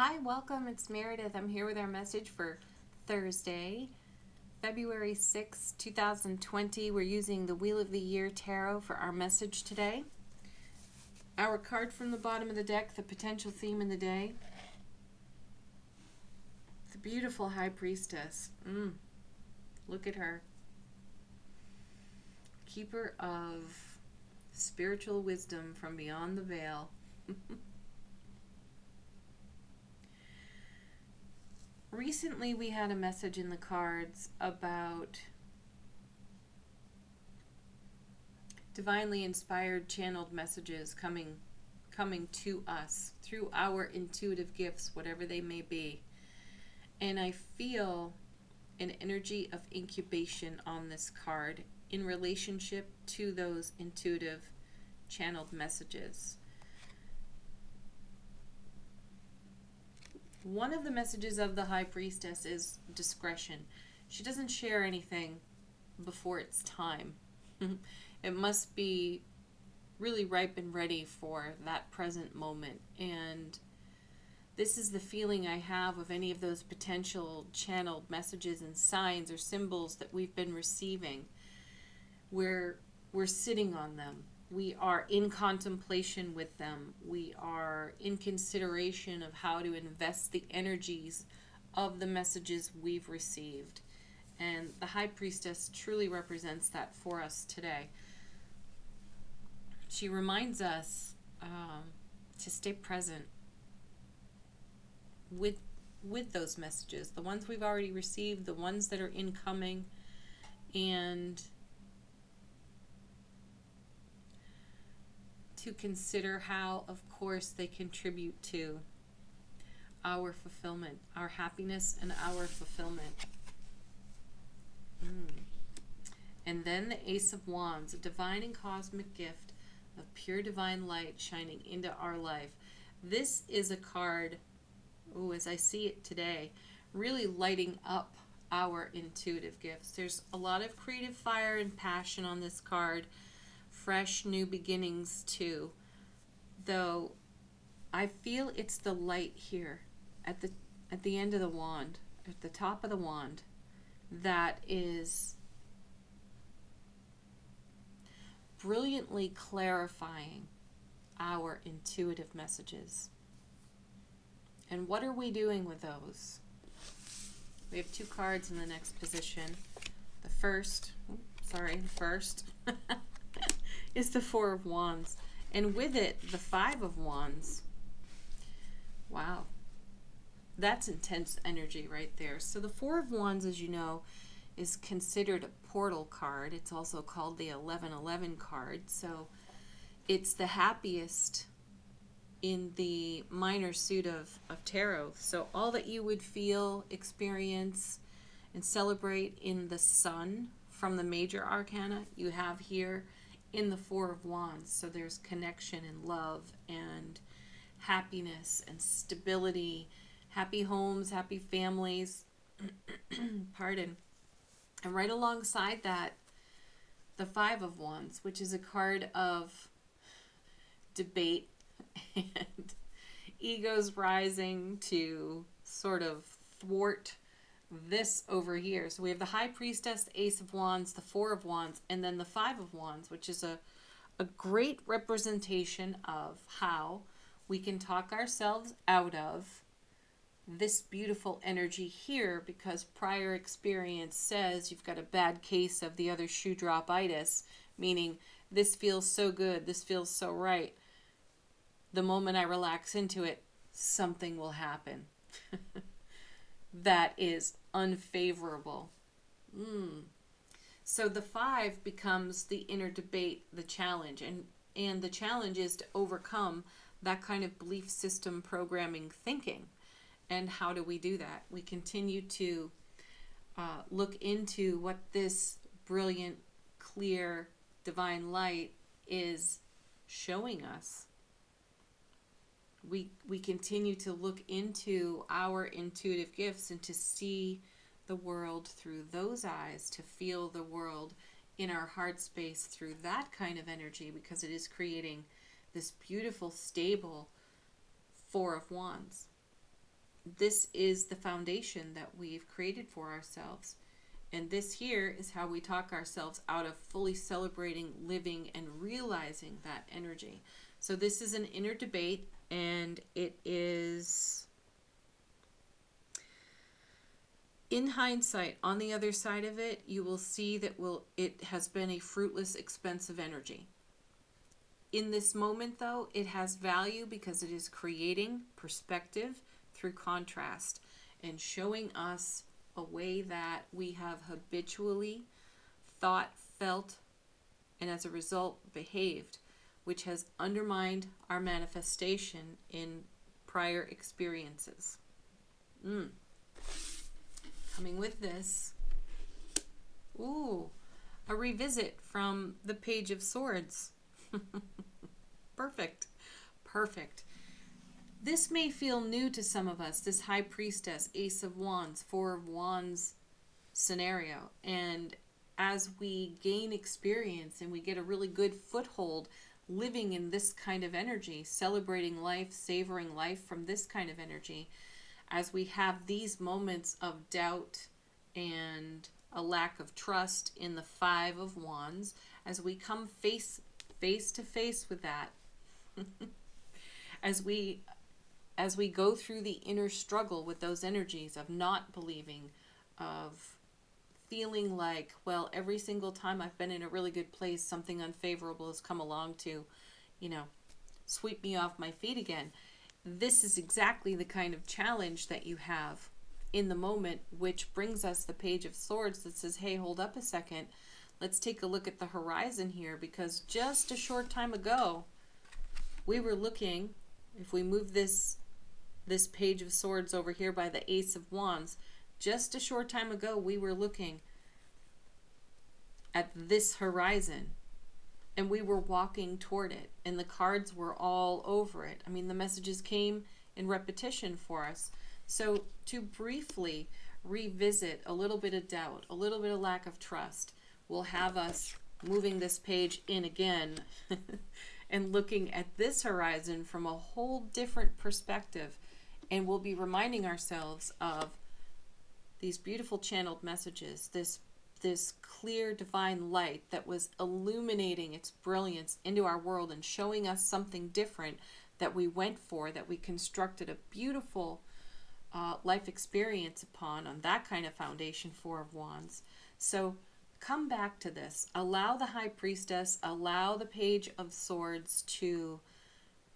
Hi, welcome. It's Meredith. I'm here with our message for Thursday, February 6, 2020. We're using the Wheel of the Year Tarot for our message today. Our card from the bottom of the deck, the potential theme in the day. The beautiful High Priestess. Look at her. Keeper of spiritual wisdom from beyond the veil. Recently, we had a message in the cards about divinely inspired channeled messages coming to us through our intuitive gifts, whatever they may be. And I feel an energy of incubation on this card in relationship to those intuitive channeled messages. One of the messages of the High Priestess is discretion. She doesn't share anything before it's time. It must be really ripe and ready for that present moment. And this is the feeling I have of any of those potential channeled messages and signs or symbols that we've been receiving. We're sitting on them. We are in contemplation with them. We are in consideration of how to invest the energies of the messages we've received. And the High Priestess truly represents that for us today. She reminds us to stay present with those messages, the ones we've already received, the ones that are incoming, and to consider how, of course, they contribute to our fulfillment, our happiness and our fulfillment. And then the Ace of Wands, a divine and cosmic gift of pure divine light shining into our life. This is a card, as I see it today, really lighting up our intuitive gifts. There's a lot of creative fire and passion on this card. Fresh new beginnings too, though I feel it's the light here at the end of the wand, at the top of the wand, that is brilliantly clarifying our intuitive messages. And what are we doing with those? We have two cards in the next position. The first is the Four of Wands, and with it the Five of Wands. Wow, that's intense energy right there. So the Four of Wands, as you know, is considered a portal card. It's also called the 1111 card. So it's the happiest in the minor suit of tarot. So all that you would feel, experience, and celebrate in the sun from the major arcana, you have here in the Four of Wands. So there's connection and love and happiness and stability, happy homes, happy families. Pardon. And right alongside that, the Five of Wands, which is a card of debate and egos rising to sort of thwart this over here. So we have the High Priestess, the Ace of Wands, the Four of Wands, and then the Five of Wands, which is a great representation of how we can talk ourselves out of this beautiful energy here, because prior experience says you've got a bad case of the other shoe drop-itis, meaning this feels so good, this feels so right. The moment I relax into it, something will happen that is unfavorable. So the five becomes the inner debate, the challenge, and the challenge is to overcome that kind of belief system programming thinking. And how do we do that? We continue to look into what this brilliant, clear, divine light is showing us. We continue to look into our intuitive gifts and to see the world through those eyes, to feel the world in our heart space through that kind of energy, because it is creating this beautiful, stable Four of Wands. this is the foundation that we've created for ourselves. And this here is how we talk ourselves out of fully celebrating, living, and realizing that energy. So this is an inner debate, and it is, in hindsight, on the other side of it, you will see that it has been a fruitless, expensive energy. In this moment, though, it has value because it is creating perspective through contrast and showing us a way that we have habitually thought, felt, and as a result behaved, which has undermined our manifestation in prior experiences. Coming with this, a revisit from the Page of Swords. Perfect. This may feel new to some of us, this High Priestess, Ace of Wands, Four of Wands scenario. And as we gain experience and we get a really good foothold living in this kind of energy, celebrating life, savoring life from this kind of energy, as we have these moments of doubt and a lack of trust in the Five of Wands, as we come face to face with that, as we go through the inner struggle with those energies of not believing, of feeling like, well, every single time I've been in a really good place, something unfavorable has come along to, sweep me off my feet again. This is exactly the kind of challenge that you have in the moment, which brings us the Page of Swords that says, hey, hold up a second. Let's take a look at the horizon here, because just a short time ago, we were looking, if we move this Page of Swords over here by the Ace of Wands, just a short time ago, we were looking at this horizon, and we were walking toward it, and the cards were all over it. I mean, the messages came in repetition for us. So to briefly revisit a little bit of doubt, a little bit of lack of trust, will have us moving this page in again and looking at this horizon from a whole different perspective. And we'll be reminding ourselves of these beautiful channeled messages, this clear divine light that was illuminating its brilliance into our world and showing us something different that we went for, that we constructed a beautiful life experience upon, on that kind of foundation, Four of Wands. So come back to this. Allow the High Priestess, allow the Page of Swords to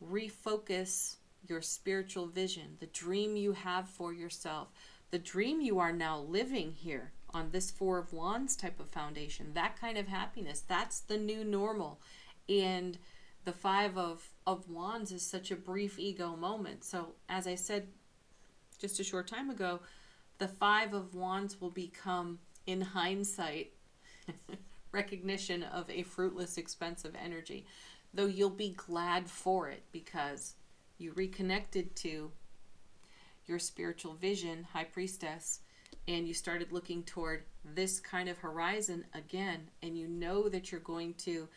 refocus your spiritual vision, the dream you have for yourself, the dream you are now living here on this Four of Wands type of foundation, that kind of happiness. That's the new normal. And the Five of Wands is such a brief ego moment. So as I said just a short time ago, the Five of Wands will become, in hindsight, recognition of a fruitless, expensive energy. Though you'll be glad for it because you reconnected to your spiritual vision, High Priestess, and you started looking toward this kind of horizon again, and you know that you're going to,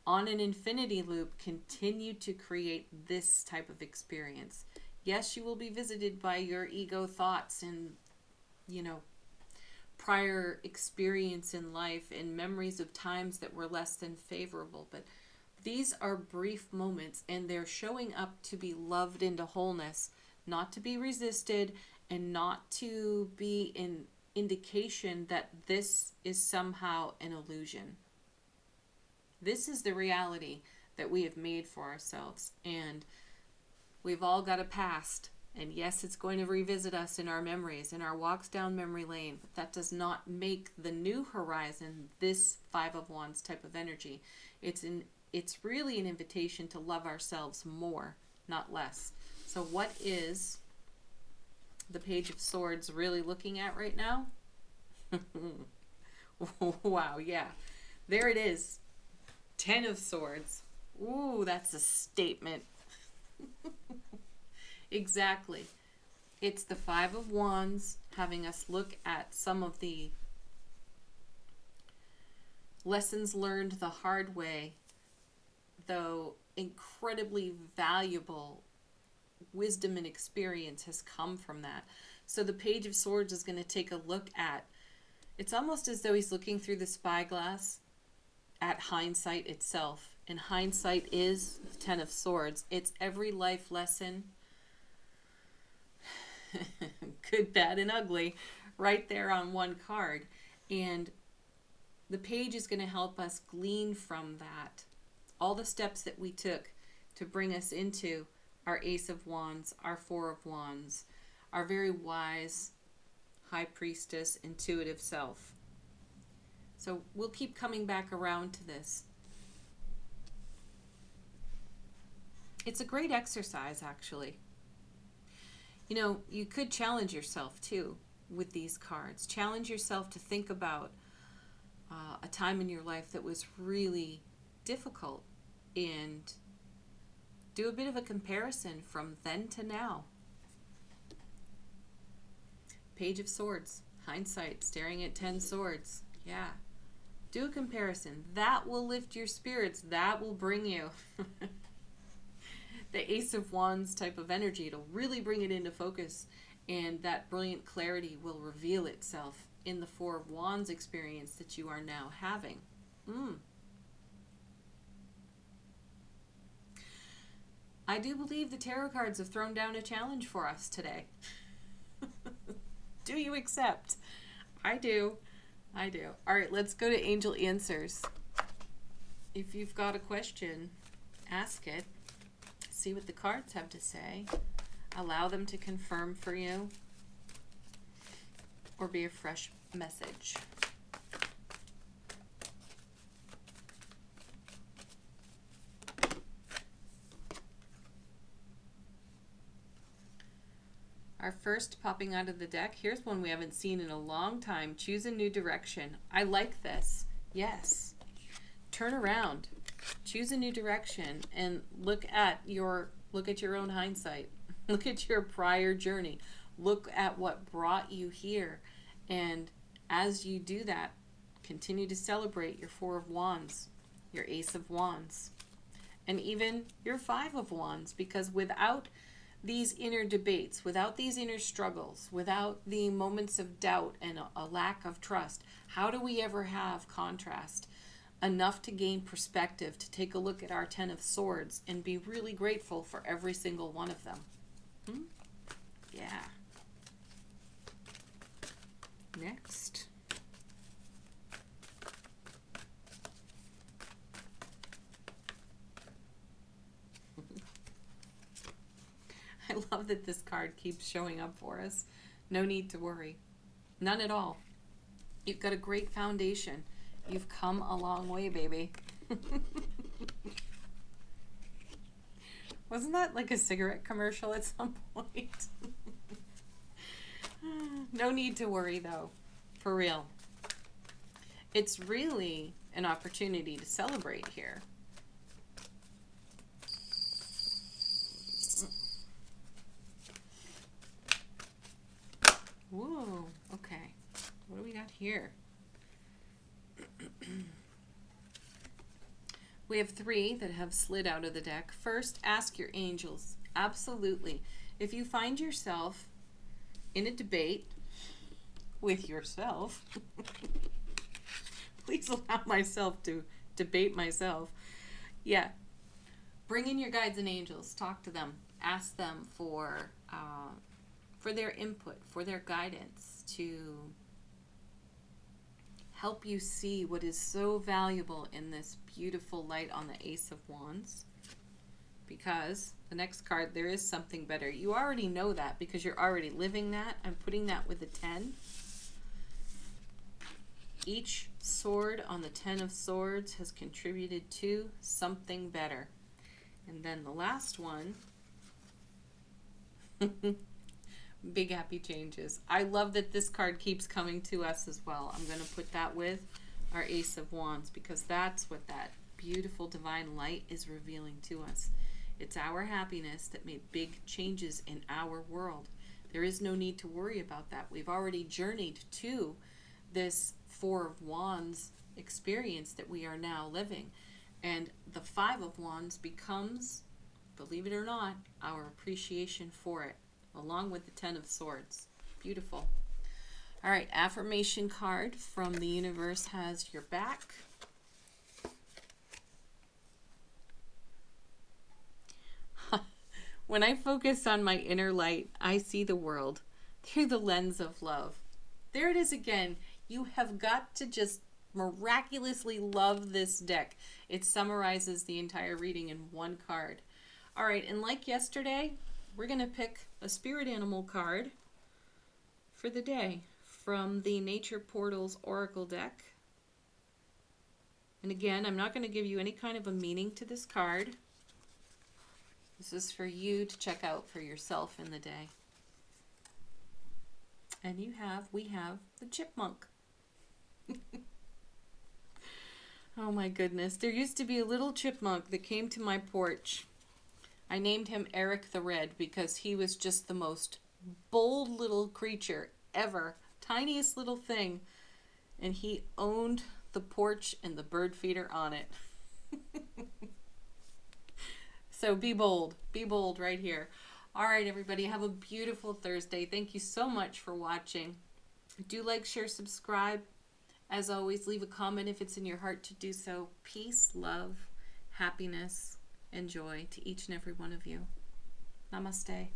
on an infinity loop, continue to create this type of experience. Yes, you will be visited by your ego thoughts and, prior experience in life and memories of times that were less than favorable, but these are brief moments, and they're showing up to be loved into wholeness, not to be resisted, and not to be an indication that this is somehow an illusion. This is the reality that we have made for ourselves, and we've all got a past, and yes, it's going to revisit us in our memories, in our walks down memory lane, but that does not make the new horizon this Five of Wands type of energy. It's really an invitation to love ourselves more, not less. So what is the Page of Swords really looking at right now? Wow, yeah. There it is. 10 of Swords. Ooh, that's a statement. Exactly. It's the Five of Wands having us look at some of the lessons learned the hard way, though incredibly valuable wisdom and experience has come from that. So the Page of Swords is going to take a look at, it's almost as though he's looking through the spyglass at hindsight itself. And hindsight is the Ten of Swords. It's every life lesson, good, bad, and ugly, right there on one card. And the page is going to help us glean from that all the steps that we took to bring us into our Ace of Wands, our Four of Wands, our very wise High Priestess, intuitive self. So we'll keep coming back around to this. It's a great exercise, actually. You know, you could challenge yourself, too, with these cards. Challenge yourself to think about a time in your life that was really difficult and do a bit of a comparison from then to now. Page of Swords, hindsight, staring at 10 swords. Yeah. Do a comparison. That will lift your spirits. That will bring you the Ace of Wands type of energy. It'll really bring it into focus, and that brilliant clarity will reveal itself in the Four of Wands experience that you are now having. I do believe the tarot cards have thrown down a challenge for us today. Do you accept? I do. I do. All right, let's go to Angel Answers. If you've got a question, ask it. See what the cards have to say. Allow them to confirm for you, or be a fresh message. Our first popping out of the deck, here's one we haven't seen in a long time. Choose a new direction. I like this. Yes. Turn around. Choose a new direction and look at your own hindsight. Look at your prior journey. Look at what brought you here. And as you do that, continue to celebrate your Four of Wands, your Ace of Wands, and even your Five of Wands, because without these inner debates, without these inner struggles, without the moments of doubt and a lack of trust, how do we ever have contrast enough to gain perspective, to take a look at our Ten of Swords and be really grateful for every single one of them? Yeah. Next. I love that this card keeps showing up for us. No need to worry. None at all. You've got a great foundation. You've come a long way, baby. Wasn't that like a cigarette commercial at some point? No need to worry, though. For real. It's really an opportunity to celebrate here. Whoa, okay. What do we got here? We have 3 that have slid out of the deck. First, ask your angels. Absolutely. If you find yourself in a debate with yourself, please allow myself to debate myself. Yeah. Bring in your guides and angels. Talk to them. Ask them for their input, for their guidance, to help you see what is so valuable in this beautiful light on the Ace of Wands. Because the next card, there is something better. You already know that because you're already living that. I'm putting that with a 10. Each sword on the 10 of Swords has contributed to something better. And then the last one, big happy changes. I love that this card keeps coming to us as well. I'm going to put that with our Ace of Wands because that's what that beautiful divine light is revealing to us. It's our happiness that made big changes in our world. There is no need to worry about that. We've already journeyed to this Four of Wands experience that we are now living. And the Five of Wands becomes believe it or not, our appreciation for it, along with the Ten of Swords. Beautiful. All right, affirmation card from the universe has your back. When I focus on my inner light, I see the world through the lens of love. There it is again. You have got to just miraculously love this deck. It summarizes the entire reading in one card. All right, and like yesterday, we're going to pick a spirit animal card for the day from the Nature Portals Oracle deck. And again, I'm not going to give you any kind of a meaning to this card. This is for you to check out for yourself in the day. And we have the chipmunk. Oh my goodness. There used to be a little chipmunk that came to my porch. I named him Eric the Red because he was just the most bold little creature ever. Tiniest little thing. And he owned the porch and the bird feeder on it. So be bold right here. All right, everybody, have a beautiful Thursday. Thank you so much for watching. Do like, share, subscribe. As always, leave a comment if it's in your heart to do so. Peace, love, happiness, and joy to each and every one of you. Namaste.